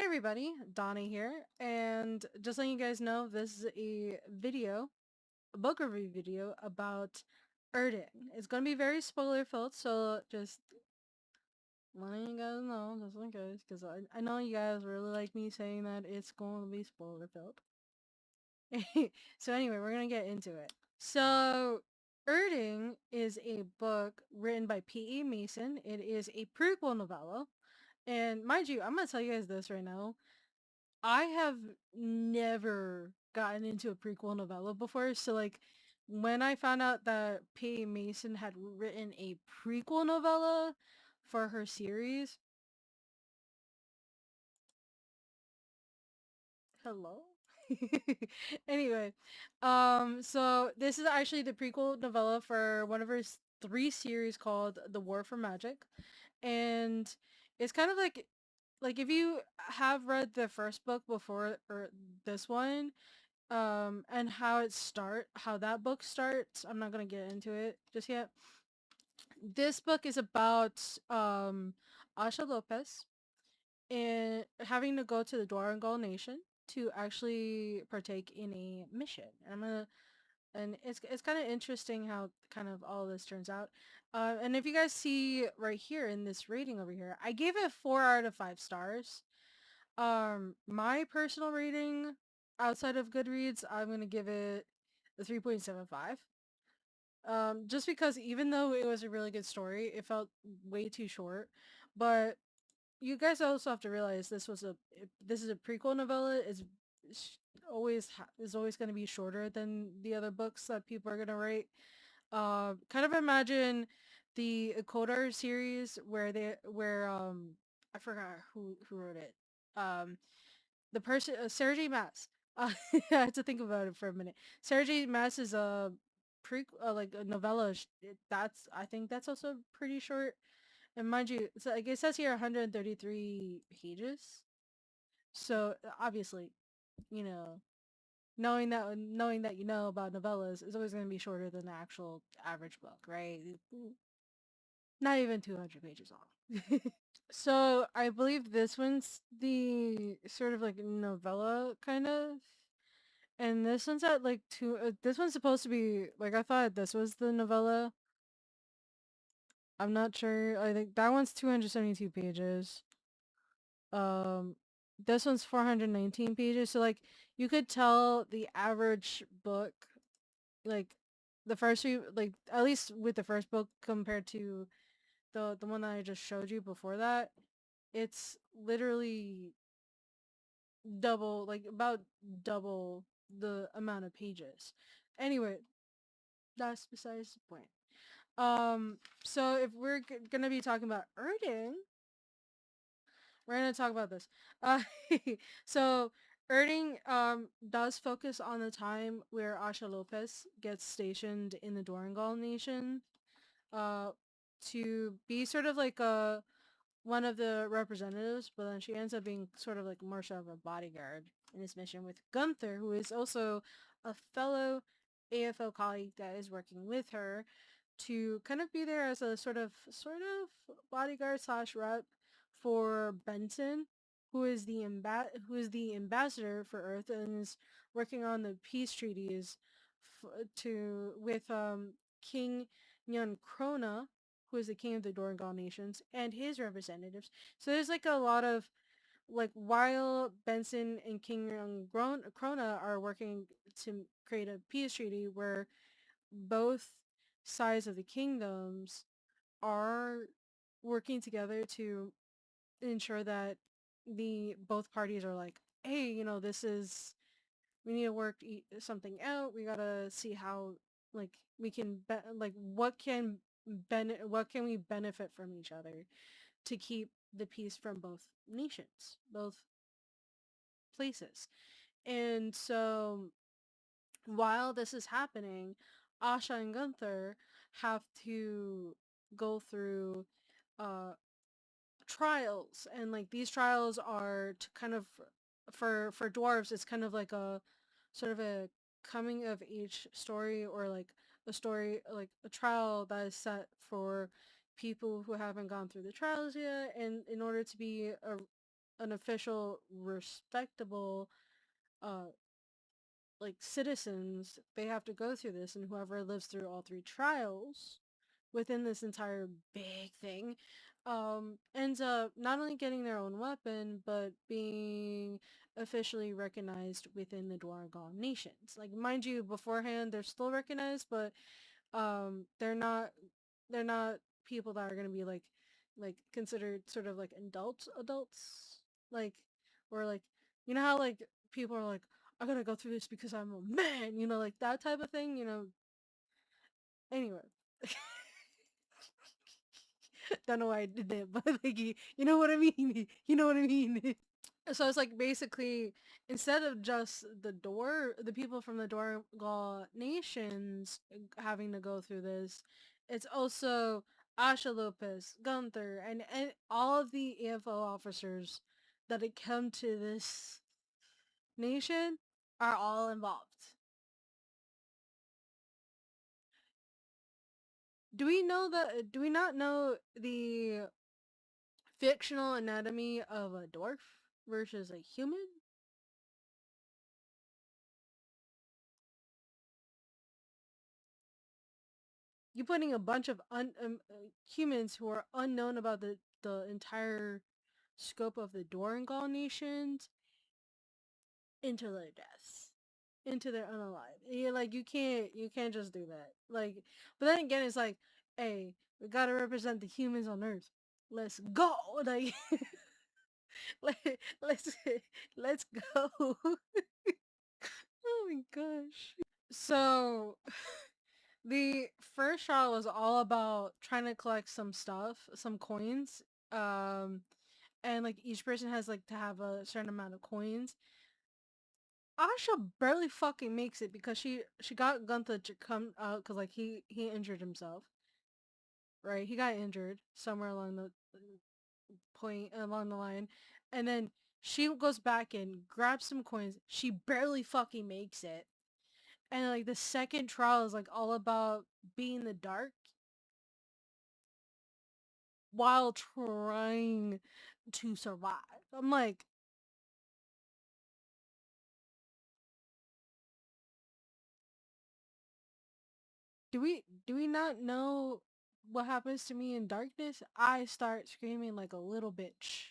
Hey everybody, Donnie here, and just letting you guys know, this is a book review video about Erding. It's gonna be very spoiler filled, so just letting you guys know, just in case, because I know you guys really like me saying that it's going to be spoiler filled. So anyway, we're gonna get into it. So, Erding is a book written by P.E. Mason. It is a prequel novella, and mind you, I'm gonna tell you guys this right now. I have never gotten into a prequel novella before, so like when I found out that P. Mason had written a prequel novella for her series, hello? Anyway, so this is actually the prequel novella for one of her three series called The War for Magic, and it's kind of like if you have read the first book before or this one, and how that book starts. I'm not gonna get into it just yet. This book is about Asha Lopez and having to go to the Dwarangal Nation to actually partake in a mission. And it's kind of interesting how kind of all this turns out. And if you guys see right here in this rating over here, I gave it 4 out of 5 stars. My personal rating outside of Goodreads, I'm gonna give it a 3.75. Just because even though it was a really good story, it felt way too short. But you guys also have to realize this is a prequel novella. Is is always going to be shorter than the other books that people are going to write. Kind of imagine the Kodar series where I forgot who wrote it. Um, the person Sergey Mass. I had to think about it for a minute. Sergey Mass is a like a novella. That's I think that's also pretty short. And mind you, so like it says here 133 pages. So obviously, you know, knowing that you know about novellas is always going to be shorter than the actual average book, right? Not even 200 pages long. So I believe this one's the sort of like novella kind of, and this one's at like two. This one's supposed to be like I thought this was the novella. I'm not sure. I think that one's 272 pages. Um, this one's 419 pages. So like you could tell the average book, like the first few, like at least with the first book compared to the one that I just showed you before that, it's literally double, like about double the amount of pages. Anyway, that's besides the point. So if we're gonna be talking about Erding, we're gonna talk about this. Uh, so Erding does focus on the time where Asha Lopez gets stationed in the Dorangal Nation, uh, to be sort of like one of the representatives, but then she ends up being sort of like more so of a bodyguard in this mission with Gunther, who is also a fellow AFO colleague that is working with her to kind of be there as a sort of bodyguard slash rep for Benson, who is the ambassador for Earth and is working on the peace treaties to with King Nyan Krona, who is the king of the Dorangal nations, and his representatives. So there's like a lot of like while Benson and King Young Krona are working to create a peace treaty where both sides of the kingdoms are working together to ensure that the both parties are like, hey, this is we need to work something out. We gotta see how like we can like what can we benefit from each other to keep the peace from both nations, both places. And so while this is happening, Asha and Gunther have to go through uh trials, and like these trials are to kind of for dwarves it's kind of like a sort of a coming of age story, or like a story like a trial that is set for people who haven't gone through the trials yet, and in order to be an official respectable uh like citizens, they have to go through this, and whoever lives through all three trials within this entire big thing ends up not only getting their own weapon but being officially recognized within the Dwargon nations. Like, mind you, beforehand they're still recognized, but they're not people that are going to be like considered sort of like adults, like, or like, you know how like people are like, I gotta go through this because I'm a man, like that type of thing, anyway. Don't know why I did that, but like, you know what I mean. You know what I mean. So it's like basically, instead of just the people from the Dorgal nations having to go through this, it's also Asha Lopez, Gunther, and all of the AFO officers that had come to this nation are all involved. Do we not know the fictional anatomy of a dwarf versus a human? You putting a bunch of humans who are unknown about the entire scope of the Dorangal nations into their deaths, into their unalive. Yeah, like you can't just do that. Like, but then again, it's like, hey, we gotta represent the humans on Earth. Let's go. Like, let, let's let's go. Oh my gosh. So the first trial was all about trying to collect some stuff, some coins. Um, and like each person has like to have a certain amount of coins. Asha barely fucking makes it because she got Gunther to come out because like he injured himself, right? He got injured somewhere along the point along the line, and then she goes back and grabs some coins. She barely fucking makes it, and like the second trial is like all about being in the dark while trying to survive. I'm like, do we not know what happens to me in darkness? I start screaming like a little bitch.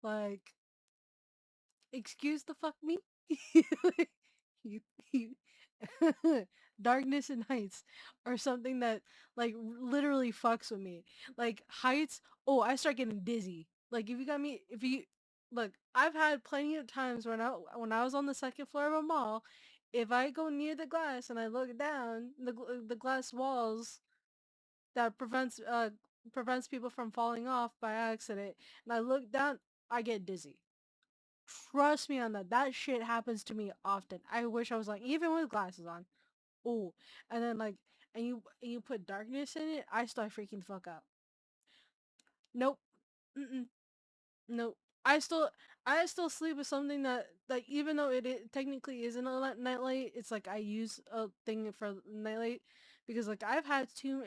Like, excuse the fuck me? you, you darkness and heights are something that like literally fucks with me. Like heights, oh, I start getting dizzy. Like if you look, I've had plenty of times when I was on the second floor of a mall, if I go near the glass and I look down, the glass walls that prevents people from falling off by accident, and I look down, I get dizzy. Trust me on that. That shit happens to me often. I wish I was like, even with glasses on. Oh, and then like, and you put darkness in it, I start freaking the fuck out. Nope. Mm-mm. Nope. I still sleep with something that even though it technically isn't a nightlight, it's like I use a thing for nightlight because like I've had too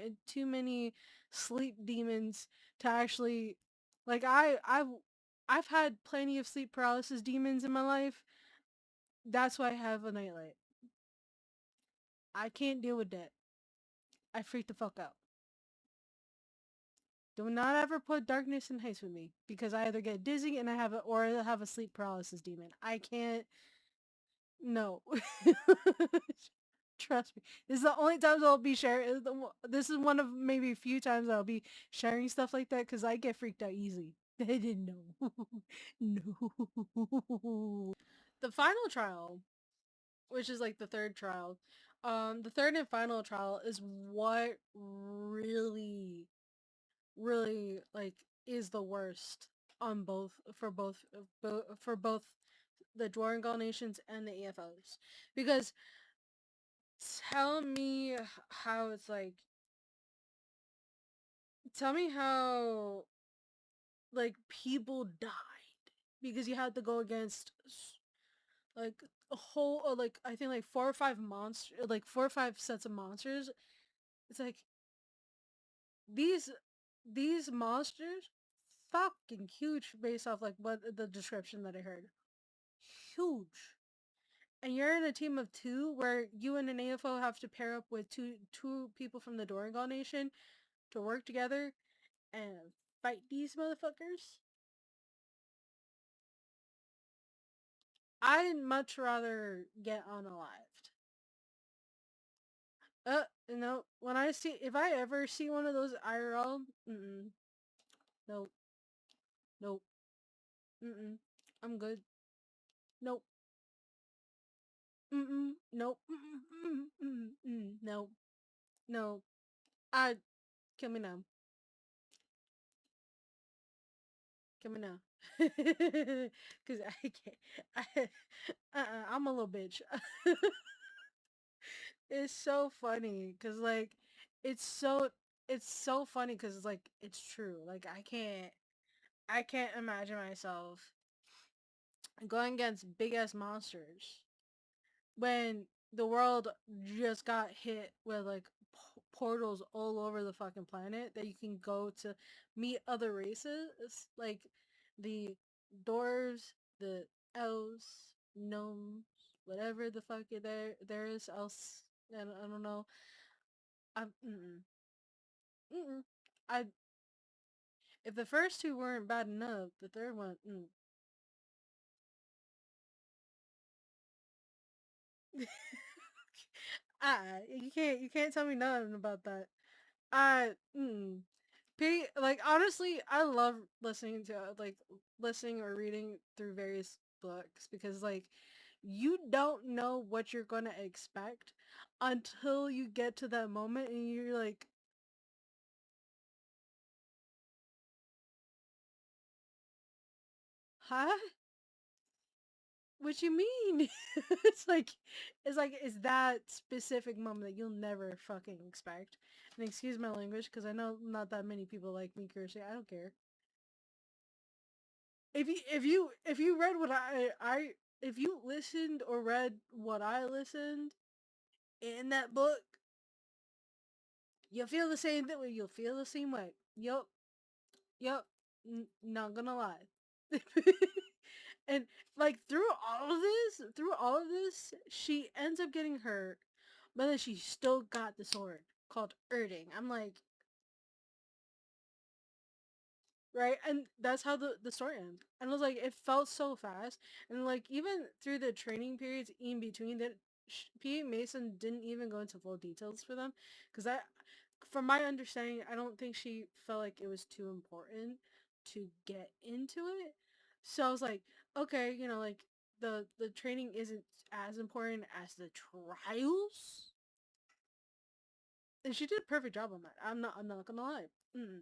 many sleep demons to actually, like, I've had plenty of sleep paralysis demons in my life. That's why I have a nightlight. I can't deal with that. I freak the fuck out. Do not ever put darkness and haze with me because I either get dizzy and or I have a sleep paralysis demon. I can't. No. Trust me. This is the only times I'll be sharing. This is one of maybe a few times I'll be sharing stuff like that because I get freaked out easy. I didn't know. No. The final trial, which is like the third trial, the third and final trial is what really like is the worst on both for both the Dwarven nations and the EFOs, because tell me how it's like tell me how like people died because you had to go against like a whole like I think like four or five sets of monsters. It's like these these monsters fucking huge based off like what the description that I heard. Huge. And you're in a team of two where you and an AFO have to pair up with two people from the Donegal Nation to work together and fight these motherfuckers. I'd much rather get unalived. No. When I see, if I ever see one of those IRL, nope, nope, I'm good. Nope, nope, nope, no. I kill me now, kill me now, cause I can't. I'm a little bitch. It's so funny, cause like, it's so it's so funny, cause it's like it's true. Like I can't imagine myself going against big ass monsters when the world just got hit with like portals all over the fucking planet that you can go to meet other races like the dwarves, the elves, gnomes, whatever the fuck there is else. I don't know. I'm mm-mm. I if the first two weren't bad enough, the third one. You can't tell me nothing about that. I like honestly, I love listening to like listening or reading through various books because like you don't know what you're gonna expect until you get to that moment and you're like, huh? What you mean? it's like it's that specific moment that you'll never fucking expect. And excuse my language because I know not that many people like me cursing. I don't care. If you read what I if you listened or read what I listened in that book, you'll feel the same thing. You'll feel the same way. Yup, yup. Not gonna lie. And like through all of this, she ends up getting hurt, but then she still got the sword called Erding. I'm like, right? And that's how the story ends. And I was like, it felt so fast. And like even through the training periods in between, that P. Mason didn't even go into full details for them, because from my understanding, I don't think she felt like it was too important to get into it. So I was like, okay, like the training isn't as important as the trials, and she did a perfect job on that. I'm not gonna lie. Mm.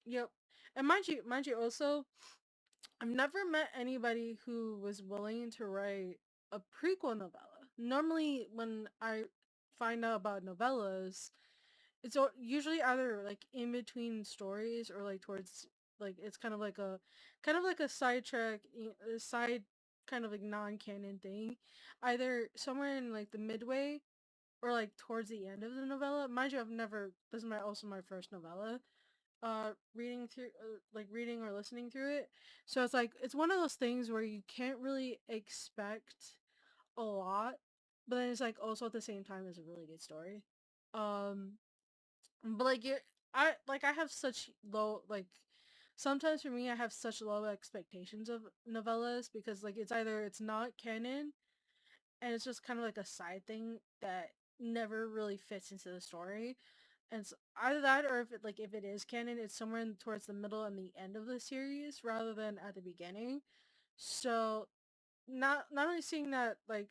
Yep. And mind you, also, I've never met anybody who was willing to write a prequel novella. Normally, when I find out about novellas, it's usually either like in between stories or like towards like it's kind of like a sidetrack, a side kind of like non-canon thing, either somewhere in like the midway or like towards the end of the novella. Mind you, I've never. This is also my first novella reading through like reading or listening through it, so it's like it's one of those things where you can't really expect a lot, but then it's like also at the same time it's a really good story. um but like I have such low like sometimes for me I have such low expectations of novellas because like it's either it's not canon and it's just kind of like a side thing that never really fits into the story. And it's either that or if it is canon, it's somewhere towards the middle and the end of the series rather than at the beginning. So not only seeing that like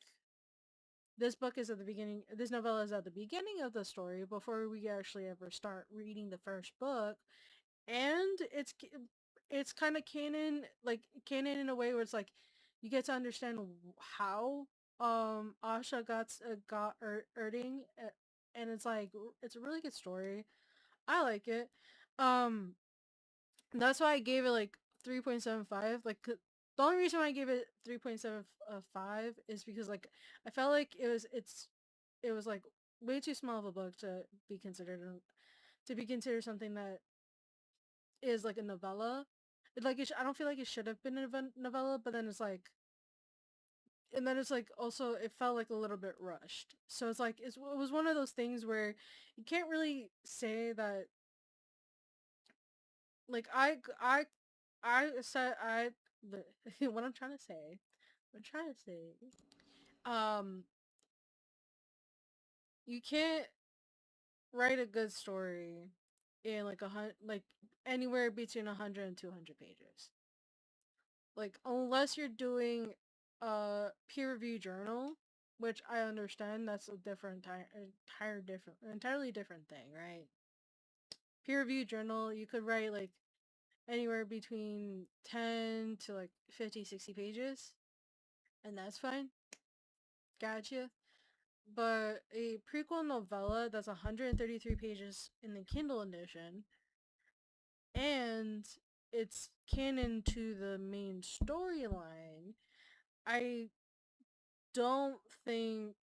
this book is at the beginning, this novella is at the beginning of the story before we actually ever start reading the first book, and it's kind of canon, like canon in a way where it's like you get to understand how Asha got Erding, and it's like it's a really good story. I like it. Um, that's why I gave it like 3.75. Like the only reason why I gave it 3.75 is because like I felt like it was like way too small of a book to be considered something that is like a novella. I don't feel like it should have been a novella, but then it's like, and then it's like also it felt like a little bit rushed. So it's like it was one of those things where you can't really say that like I said I what I'm trying to say um you can't write a good story in like like anywhere between 100 and 200 pages. Like unless you're doing a peer review journal, which I understand that's a entirely different thing, right? Peer review journal, you could write like anywhere between 10 to like 50, 60 pages, and that's fine. Gotcha. But a prequel novella that's 133 pages in the Kindle edition, and it's canon to the main storyline, I don't think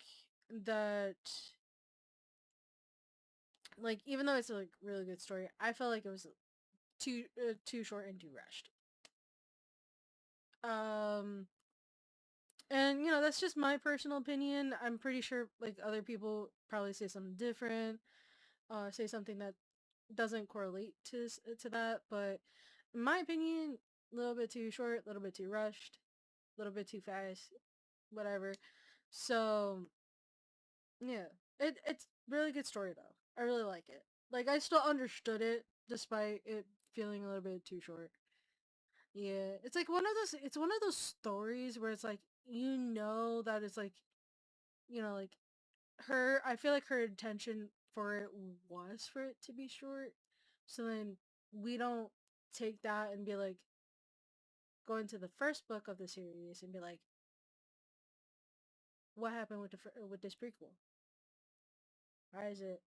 that like even though it's a like really good story, I felt like it was too short and too rushed. Um, and that's just my personal opinion. I'm pretty sure like other people probably say something different, say something that doesn't correlate to that, but in my opinion, a little bit too short, a little bit too rushed, a little bit too fast, whatever. So yeah, it's really good story though. I really like it. Like I still understood it despite it feeling a little bit too short. Yeah, it's like one of those. It's one of those stories where it's like that it's like like her. I feel like her intention for it was for it to be short. So then we don't take that and be like go into the first book of the series and be like, what happened with with this prequel? Why is it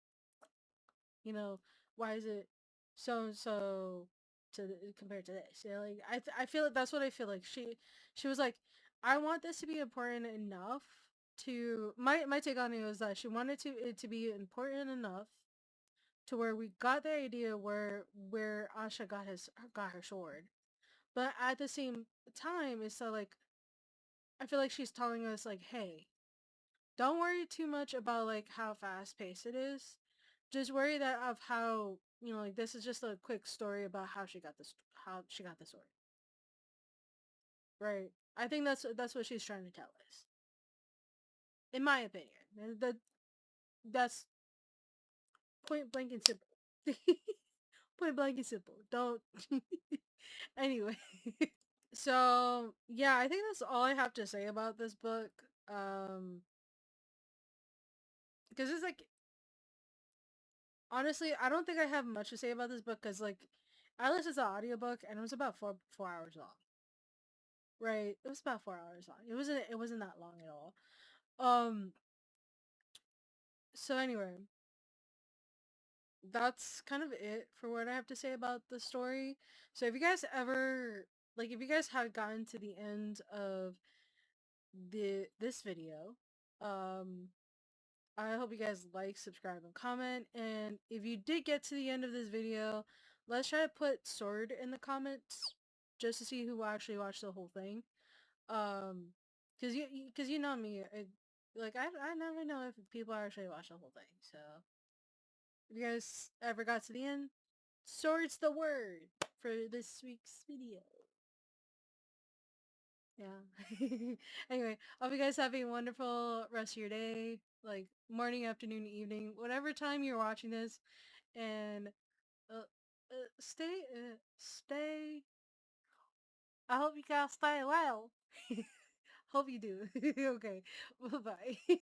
you know, why is it so and so compared to this? Like I feel like that's what I feel like. She was like, I want this to be important enough to my take on it was that she wanted it to be important enough to where we got the idea where Asha got her sword, but at the same time, it's so like I feel like she's telling us like, hey, don't worry too much about like how fast paced it is. Just worry that of how like this is just a quick story about how she got the sword. Right. I think that's what she's trying to tell us. In my opinion. That's point blank and simple. Point blank and simple. Don't anyway. So yeah, I think that's all I have to say about this book. Because it's like honestly, I don't think I have much to say about this book because like I listened to the audiobook and it was about 4 hours long. Right. It was about 4 hours long. It wasn't that long at all. Um so anyway, that's kind of it for what I have to say about the story. So if you guys ever if you guys have gotten to the end of this video, um I hope you guys like, subscribe, and comment. And if you did get to the end of this video, let's try to put sword in the comments just to see who actually watched the whole thing. Um, cause you know me, I never know if people actually watch the whole thing. So if you guys ever got to the end, sword's the word for this week's video. Yeah. Anyway, hope you guys have a wonderful rest of your day, like morning, afternoon, evening, whatever time you're watching this, and stay. I hope you guys stay well. Hope you do. Okay. Bye bye.